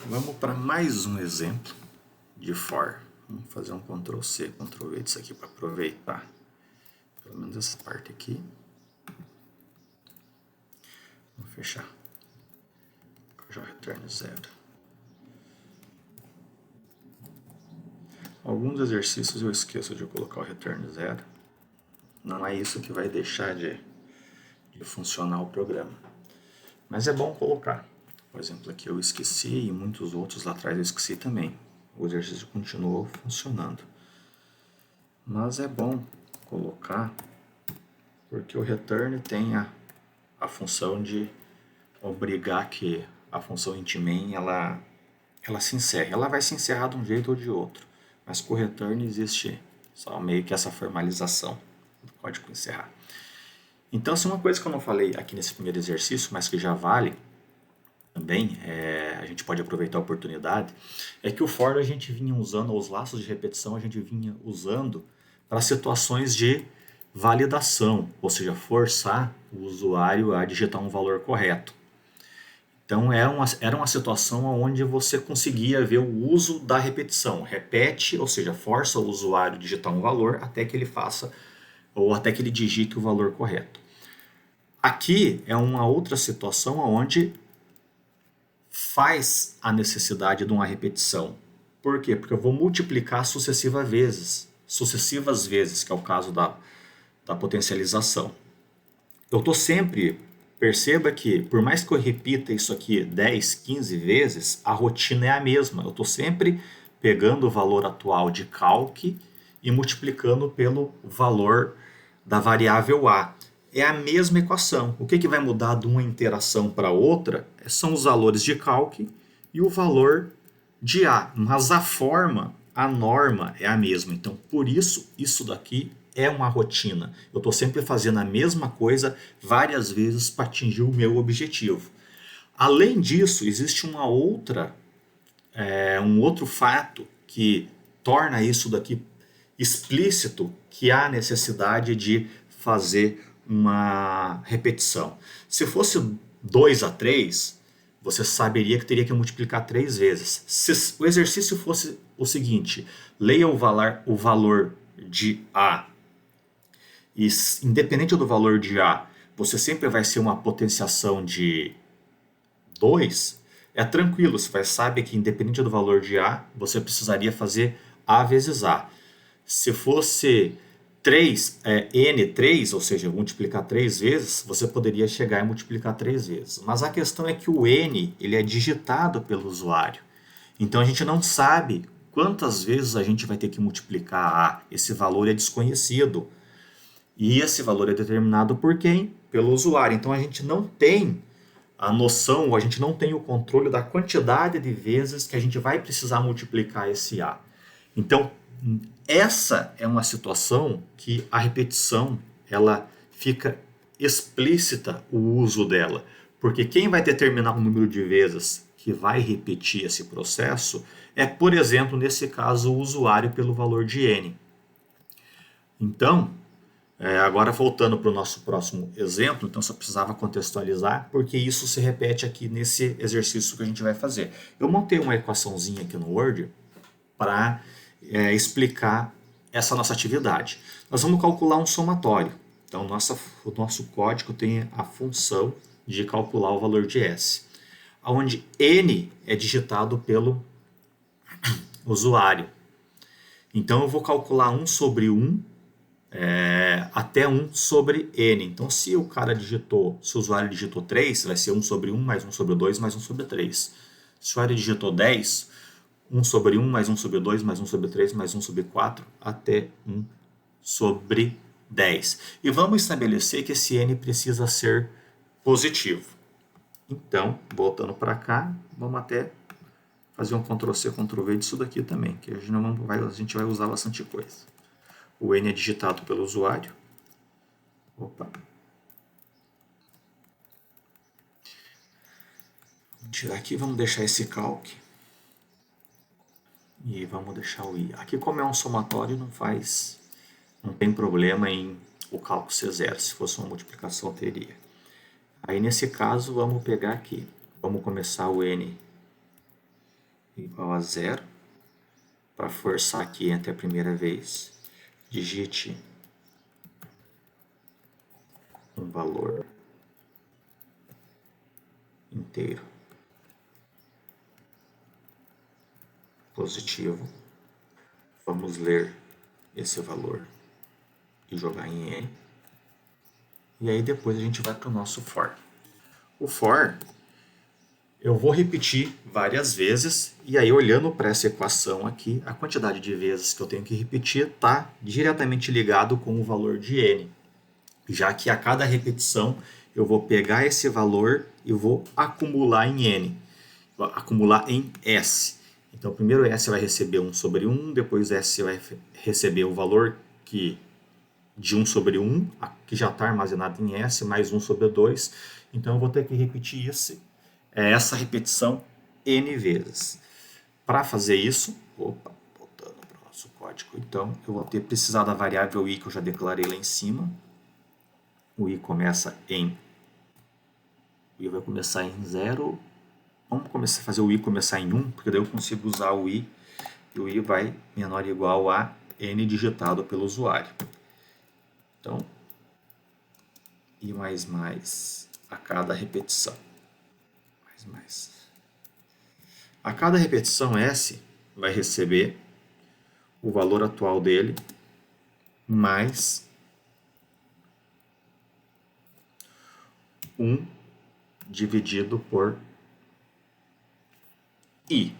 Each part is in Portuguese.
Vamos para mais um exemplo de for. Vamos fazer um Ctrl C, Ctrl V disso aqui para aproveitar pelo menos essa parte aqui. Vou fechar. Já return 0. Alguns exercícios eu esqueço de colocar o return 0. Não é isso que vai deixar de funcionar o programa. Mas é bom colocar. Por exemplo, aqui eu esqueci e muitos outros lá atrás eu esqueci também. O exercício continuou funcionando. Mas é bom colocar porque o return tem a função de obrigar que a função int_main ela se encerre. Ela vai se encerrar de um jeito ou de outro. Mas com o return existe só meio que essa formalização do código encerrar. Então, se uma coisa que eu não falei aqui nesse primeiro exercício, mas que já vale também, a gente pode aproveitar a oportunidade, é que o for a gente vinha usando, os laços de repetição a gente vinha usando para situações de validação, ou seja, forçar o usuário a digitar um valor correto. Então era uma situação onde você conseguia ver o uso da repetição. Repete, ou seja, força o usuário a digitar um valor até que ele faça ou até que ele digite o valor correto. Aqui é uma outra situação onde faz a necessidade de uma repetição. Por quê? Porque eu vou multiplicar sucessivas vezes, que é o caso da potencialização. Eu estou sempre, perceba que por mais que eu repita isso aqui 10, 15 vezes, a rotina é a mesma. Eu estou sempre pegando o valor atual de calc e multiplicando pelo valor da variável a. É a mesma equação. O que vai mudar de uma interação para outra são os valores de calc e o valor de a. Mas a forma, a norma é a mesma. Então, por isso, isso daqui é uma rotina. Eu estou sempre fazendo a mesma coisa várias vezes para atingir o meu objetivo. Além disso, existe um outro fato que torna isso daqui explícito, que há necessidade de fazer uma repetição. Se fosse 2 a 3, você saberia que teria que multiplicar 3 vezes. Se o exercício fosse o seguinte, leia o valor de A, e independente do valor de A, você sempre vai ser uma potenciação de 2, é tranquilo, você vai saber que independente do valor de A, você precisaria fazer A vezes A. Se fosse 3, N3, ou seja, multiplicar 3 vezes, você poderia chegar e multiplicar 3 vezes. Mas a questão é que o N ele é digitado pelo usuário. Então a gente não sabe quantas vezes a gente vai ter que multiplicar A. Esse valor é desconhecido. E esse valor é determinado por quem? Pelo usuário. Então a gente não tem a noção, ou a gente não tem o controle da quantidade de vezes que a gente vai precisar multiplicar esse A. Então, essa é uma situação que a repetição ela fica explícita o uso dela, porque quem vai determinar o número de vezes que vai repetir esse processo é, por exemplo, nesse caso, o usuário pelo valor de n. Então, agora voltando para o nosso próximo exemplo, então só precisava contextualizar, porque isso se repete aqui nesse exercício que a gente vai fazer. Eu montei uma equaçãozinha aqui no Word para explicar essa nossa atividade. Nós vamos calcular um somatório. Então, o nosso código tem a função de calcular o valor de S, onde n é digitado pelo usuário. Então, eu vou calcular 1 sobre 1 até 1 sobre n. Então, se o usuário digitou 3, vai ser 1 sobre 1 mais 1 sobre 2 mais 1 sobre 3. Se o usuário digitou 10, 1 sobre 1 mais 1 sobre 2 mais 1 sobre 3 mais 1 sobre 4 até 1 sobre 10. E vamos estabelecer que esse n precisa ser positivo. Então, voltando para cá, vamos até fazer um Ctrl C, Ctrl V disso daqui também, que a gente vai usar bastante coisa. O n é digitado pelo usuário. Opa. Vamos tirar aqui, vamos deixar esse calc. E vamos deixar o i. Aqui, como é um somatório, não tem problema em o cálculo ser zero. Se fosse uma multiplicação, teria. Aí, nesse caso, vamos pegar aqui. Vamos começar o n igual a 0. Para forçar aqui entre a primeira vez, digite um valor inteiro positivo. Vamos ler esse valor e jogar em N. E aí depois a gente vai para o nosso for. O for eu vou repetir várias vezes, e aí olhando para essa equação aqui, a quantidade de vezes que eu tenho que repetir está diretamente ligado com o valor de n, já que a cada repetição eu vou pegar esse valor e vou acumular em n, vou acumular em s. Então primeiro s vai receber 1 sobre 1, depois s vai receber o valor de 1 sobre 1, que já está armazenado em s, mais 1 sobre 2, então eu vou ter que repetir essa repetição n vezes. Para fazer isso, voltando para o nosso código, então eu vou precisar da variável i que eu já declarei lá em cima. O i começa em... O i vai começar em 0. Vamos começar a fazer o i começar em 1, porque daí eu consigo usar o i, e o i vai menor ou igual a n digitado pelo usuário. Então, i mais a cada repetição. Mais. A cada repetição S vai receber o valor atual dele mais 1 dividido por I.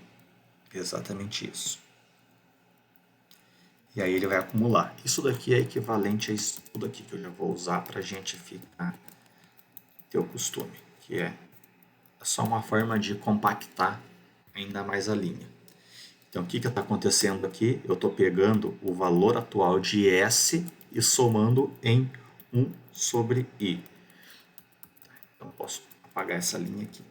Exatamente isso. E aí ele vai acumular. Isso daqui é equivalente a isso tudo aqui que eu já vou usar para a gente ter o costume, que é só uma forma de compactar ainda mais a linha. Então, o que está acontecendo aqui? Eu estou pegando o valor atual de S e somando em 1 sobre I. Então, posso apagar essa linha aqui.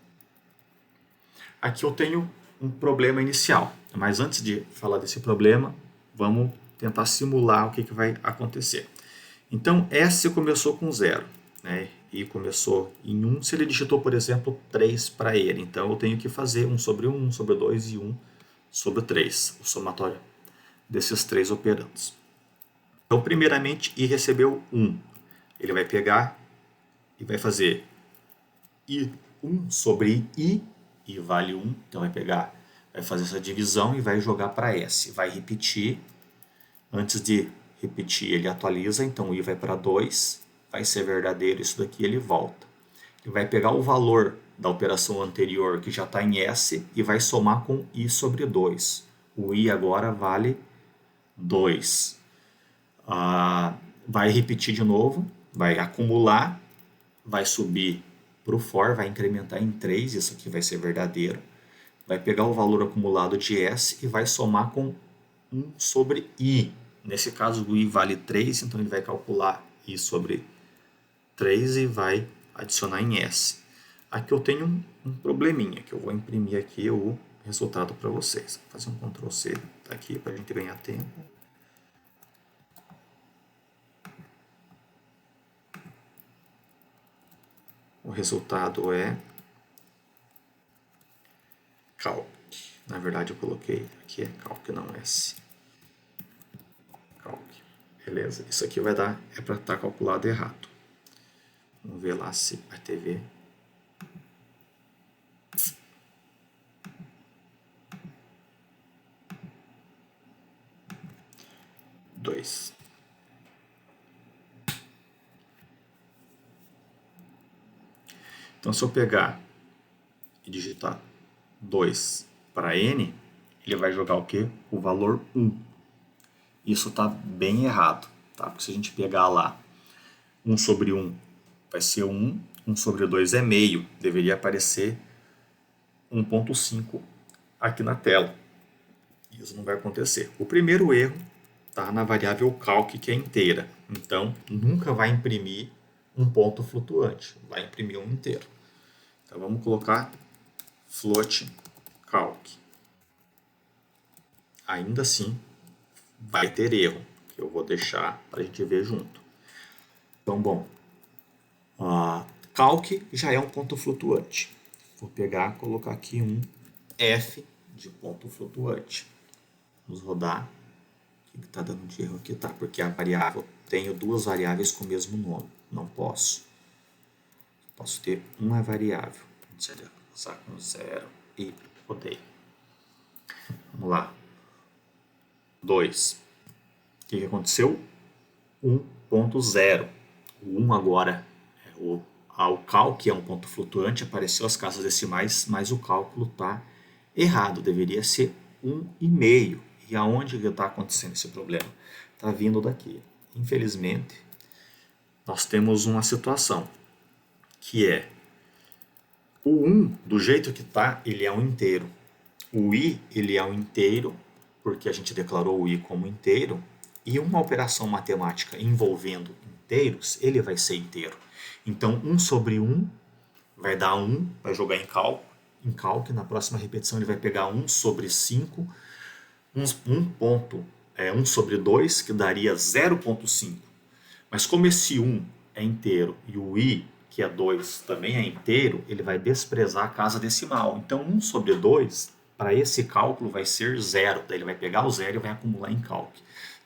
Aqui eu tenho um problema inicial, mas antes de falar desse problema, vamos tentar simular o que vai acontecer. Então, S começou com 0, né? I começou em 1, se ele digitou, por exemplo, 3 para ele. Então, eu tenho que fazer 1 sobre 1, 1 sobre 2 e 1 sobre 3, o somatório desses três operandos. Então, primeiramente, I recebeu 1. Ele vai pegar e vai fazer I1 sobre I vale 1. Então, vai fazer essa divisão e vai jogar para S. Vai repetir. Antes de repetir, ele atualiza. Então, I vai para 2. Vai ser verdadeiro isso daqui, ele volta. Ele vai pegar o valor da operação anterior, que já está em S, e vai somar com I sobre 2. O I agora vale 2. Vai repetir de novo, vai acumular, vai subir para o for, vai incrementar em 3, isso aqui vai ser verdadeiro. Vai pegar o valor acumulado de S e vai somar com 1 sobre I. Nesse caso, o I vale 3, então ele vai calcular I sobre 3 e vai adicionar em S. Aqui eu tenho um probleminha, que eu vou imprimir aqui o resultado para vocês. Vou fazer um Ctrl C aqui para a gente ganhar tempo. O resultado é calc. Na verdade eu coloquei aqui é calc, não S. Calc. Beleza? Isso aqui vai dar, é para estar calculado errado. Vamos ver lá se a TV... Então, se eu pegar e digitar 2 para N, ele vai jogar o quê? O valor 1. Isso está bem errado, tá? Porque se a gente pegar lá 1 sobre 1 vai ser 1, 1 sobre 2 é meio, deveria aparecer 1.5 aqui na tela. Isso não vai acontecer. O primeiro erro está na variável calc, que é inteira. Então, nunca vai imprimir um ponto flutuante, vai imprimir um inteiro. Então, vamos colocar float calc. Ainda assim, vai ter erro, que eu vou deixar para a gente ver junto. Então, bom, calc já é um ponto flutuante. Vou pegar, colocar aqui um F de ponto flutuante. Vamos rodar. O que está dando de erro aqui? Tá, porque a variável, tenho duas variáveis com o mesmo nome. Não posso. Posso ter uma variável. Vamos usar com 0 e rodei. Vamos lá. 2. O que aconteceu? 1.0. O 1 agora, o cal, que é um ponto flutuante, apareceu as casas decimais, mas o cálculo está errado. Deveria ser 1,5. E aonde está acontecendo esse problema? Está vindo daqui. Infelizmente, nós temos uma situação que é o 1, do jeito que está, ele é um inteiro. O i, ele é um inteiro, porque a gente declarou o i como inteiro, e uma operação matemática envolvendo inteiros, ele vai ser inteiro. Então, 1 sobre 1 vai dar 1, vai jogar em calc, na próxima repetição ele vai pegar 1 sobre 5, 1 sobre 2, que daria 0,5. Mas como esse 1 é inteiro e o i, que é 2, também é inteiro, ele vai desprezar a casa decimal. Então, 1 sobre 2, para esse cálculo, vai ser 0. Daí ele vai pegar o 0 e vai acumular em calc.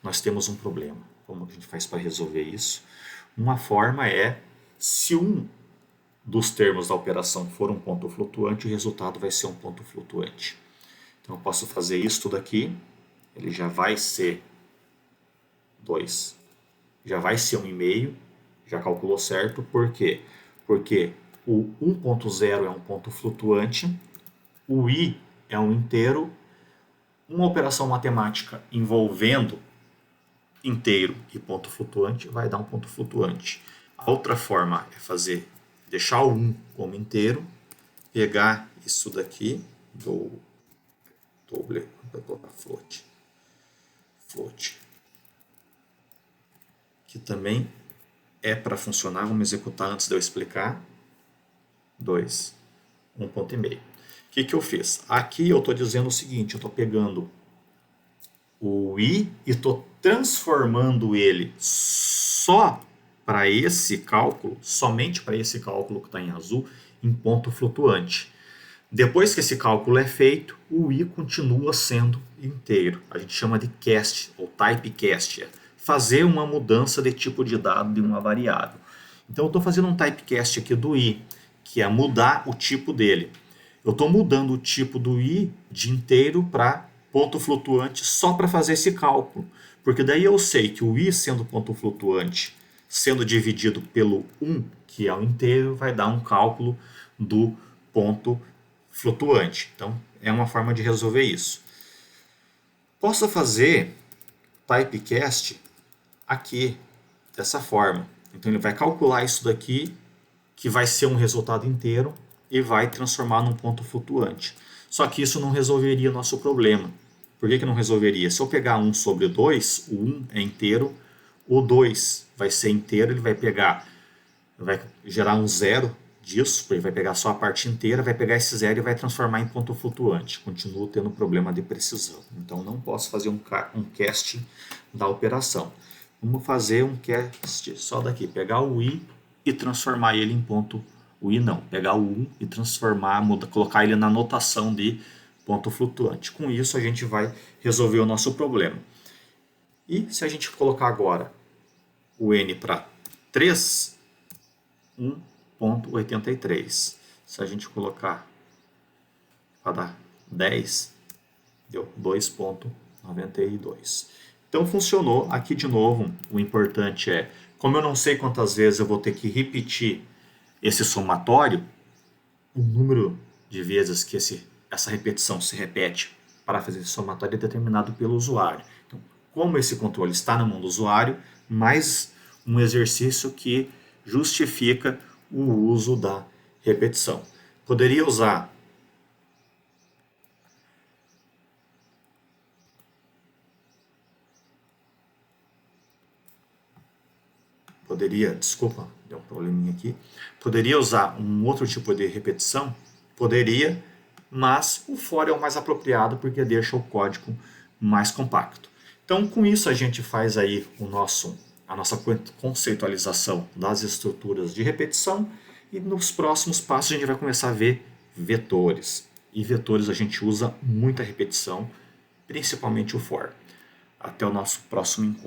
Nós temos um problema. Como a gente faz para resolver isso? Uma forma é, se um dos termos da operação for um ponto flutuante, o resultado vai ser um ponto flutuante. Então, eu posso fazer isso daqui. Ele já vai ser 2. Já vai ser 1,5. Já calculou certo. Por quê? Porque o 1.0 é um ponto flutuante, o i é um inteiro, uma operação matemática envolvendo inteiro e ponto flutuante vai dar um ponto flutuante. A outra forma é deixar o 1 como inteiro, pegar isso daqui, vou colocar float, que também é para funcionar, vamos executar antes de eu explicar. 2, 1,5. O que eu fiz? Aqui eu estou dizendo o seguinte, eu estou pegando o i e estou transformando ele só para esse cálculo, somente para esse cálculo que está em azul, em ponto flutuante. Depois que esse cálculo é feito, o i continua sendo inteiro. A gente chama de cast, ou typecast, fazer uma mudança de tipo de dado de uma variável. Então eu estou fazendo um typecast aqui do i, que é mudar o tipo dele. Eu estou mudando o tipo do i de inteiro para ponto flutuante só para fazer esse cálculo. Porque daí eu sei que o i sendo ponto flutuante, sendo dividido pelo 1, que é o inteiro, vai dar um cálculo do ponto flutuante. Então, é uma forma de resolver isso. Posso fazer typecast aqui, dessa forma. Então, ele vai calcular isso daqui, que vai ser um resultado inteiro, e vai transformar num ponto flutuante. Só que isso não resolveria o nosso problema. Por que não resolveria? Se eu pegar 1 sobre 2, o 1 é inteiro, o 2 vai ser inteiro, ele vai gerar um zero disso, ele vai pegar só a parte inteira, vai pegar esse zero e vai transformar em ponto flutuante. Continuo tendo problema de precisão. Então não posso fazer um cast da operação. Vamos fazer um cast só daqui, pegar o i e transformar ele em ponto. O i não, pegar o 1 e transformar, colocar ele na notação de ponto flutuante. Com isso a gente vai resolver o nosso problema. E se a gente colocar agora o n para 3, 1.83. Se a gente colocar para dar 10, deu 2.92. Então funcionou. Aqui de novo, o importante é, como eu não sei quantas vezes eu vou ter que repetir esse somatório, o número de vezes que essa repetição se repete para fazer esse somatório é determinado pelo usuário. Então, como esse controle está na mão do usuário, mais um exercício que justifica o uso da repetição. Poderia usar desculpa, deu um probleminha aqui. Poderia usar um outro tipo de repetição? Poderia, mas o for é o mais apropriado porque deixa o código mais compacto. Então, com isso a gente faz aí a nossa conceitualização das estruturas de repetição e nos próximos passos a gente vai começar a ver vetores. e vetores a gente usa muita repetição, principalmente o for. Até o nosso próximo encontro.